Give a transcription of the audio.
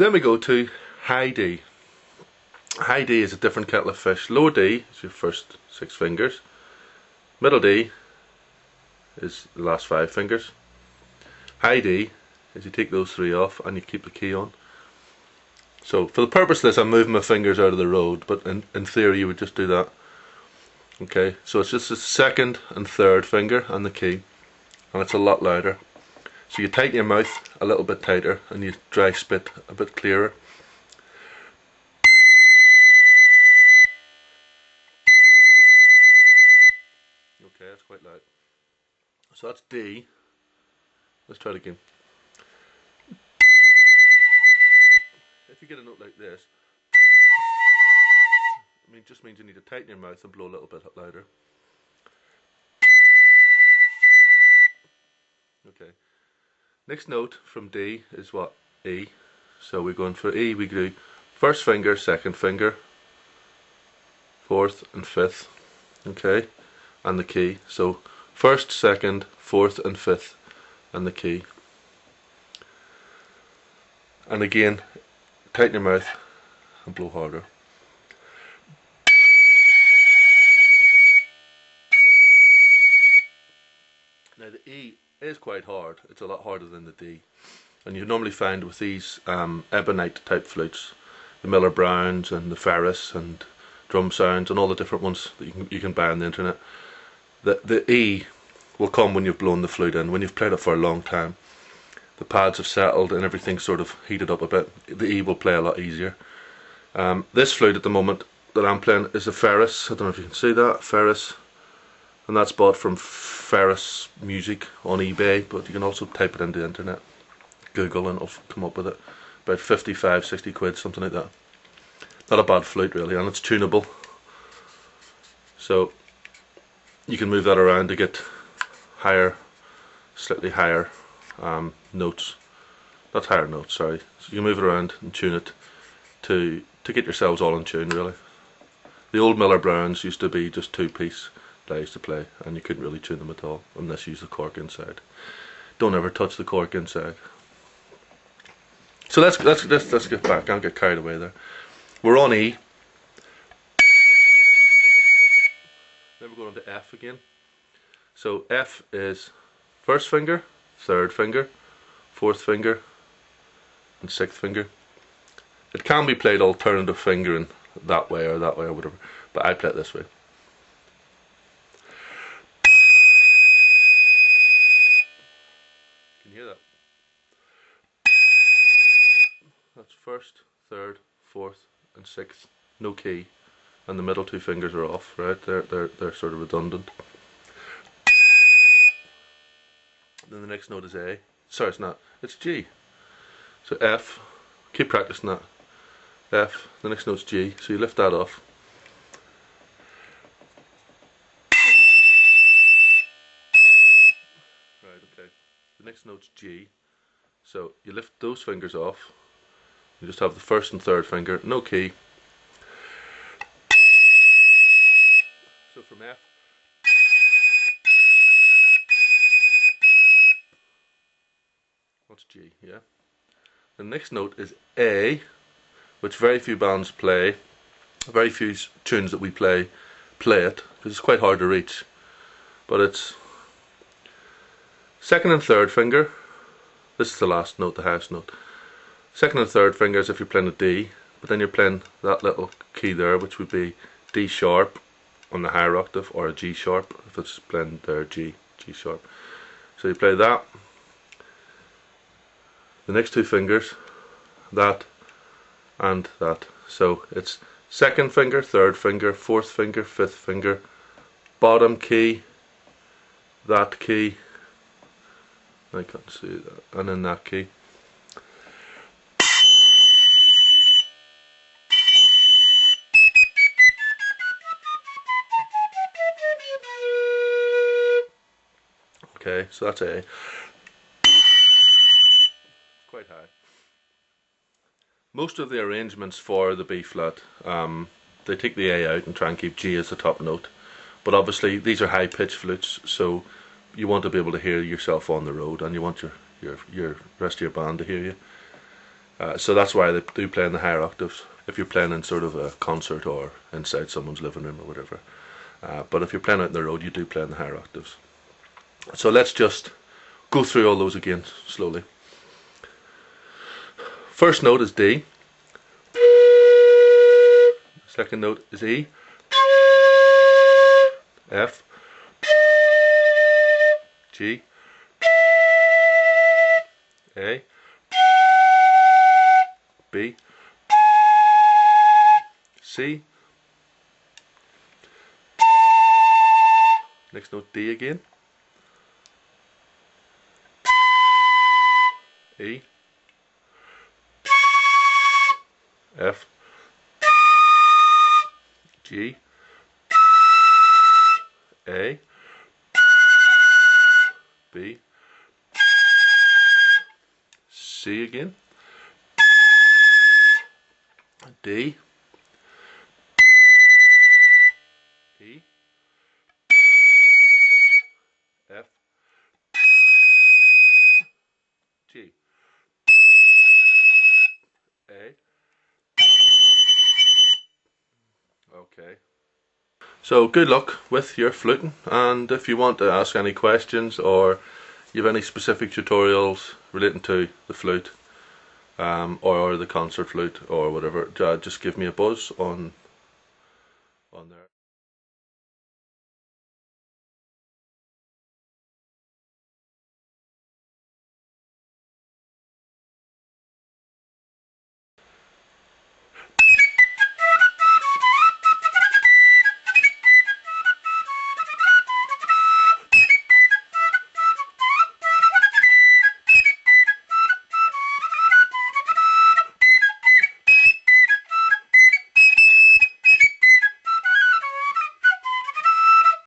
Then we go to high D. High D is a different kettle of fish. Low D is your first 6 fingers. Middle D is the last 5 fingers. High D is you take those 3 off and you keep the key on. So for the purpose of this, I'm moving my fingers out of the road, but in theory you would just do that. Okay, so it's just the 2nd and 3rd finger and the key, and it's a lot louder. So you tighten your mouth a little bit tighter and you dry spit a bit clearer. Okay, that's quite loud. So that's D. Let's try it again. If you get a note like this, it just means you need to tighten your mouth and blow a little bit louder. Okay. Next note from D is what? E. So we're going for E. We do 1st finger, 2nd finger, 4th and 5th. Okay, and the key. So 1st, 2nd, 4th and 5th, and the key. And again, tighten your mouth and blow harder. Now the E is quite hard. It's a lot harder than the D, and you normally find with these ebonite type flutes, the Miller Browns and the Ferris and Drum Sounds and all the different ones that you can buy on the internet, the E will come when you've blown the flute in, when you've played it for a long time. The pads have settled and everything's sort of heated up a bit. The E will play a lot easier. This flute at the moment that I'm playing is a Ferris. I don't know if you can see that, Ferris. And that's bought from Ferris Music on eBay, but you can also type it into the internet, Google, and it'll come up with it. About 55, 60 quid, something like that. Not a bad flute really, and it's tunable. So you can move that around to get higher, slightly higher notes. Not higher notes, sorry. So you can move it around and tune it to get yourselves all in tune really. The old Miller Browns used to be just 2-piece dies to play, and you couldn't really tune them at all unless you use the cork inside. Don't ever touch the cork inside. So let's get back. I'll get carried away there. We're on E. Then we're going to F again. So F is 1st finger, 3rd finger, 4th finger, and 6th finger. It can be played alternative fingering that way or whatever, but I play it this way. Hear that? That's 1st, 3rd, 4th, and 6th. No key, and the middle 2 fingers are off. Right? They're sort of redundant. Then the next note is A. Sorry, it's not. It's G. So F. Keep practicing that. F. The next note's G. So you lift that off. Right. Okay. The next note's G, so you lift those fingers off, you just have the 1st and 3rd finger, no key. So from F, what's G, yeah? The next note is A, which very few bands play, very few tunes that we play it, because it's quite hard to reach, but it's 2nd and 3rd finger. This is the last note, the highest note. 2nd and 3rd fingers if you're playing a D, but then you're playing that little key there, which would be D sharp on the higher octave, or a G sharp if it's playing there, G sharp. So you play that. The next 2 fingers, that and that. So it's 2nd finger, 3rd finger, 4th finger, 5th finger, bottom key, that key. I can't see that. And then that key. Okay, so that's A. Quite high. Most of the arrangements for the B flat, they take the A out and try and keep G as the top note. But obviously these are high pitch flutes, so you want to be able to hear yourself on the road, and you want your rest of your band to hear you. So that's why they do play in the higher octaves if you're playing in sort of a concert or inside someone's living room or whatever. But if you're playing out on the road, you do play in the higher octaves. So let's just go through all those again slowly. First note is D. Second note is E, F, G, A, B, C. Next note D again. E, F, G, A, B, C again, D, E, F, G, A. Okay. So good luck with your fluting, and if you want to ask any questions or you have any specific tutorials relating to the flute or the concert flute or whatever, just give me a buzz on there.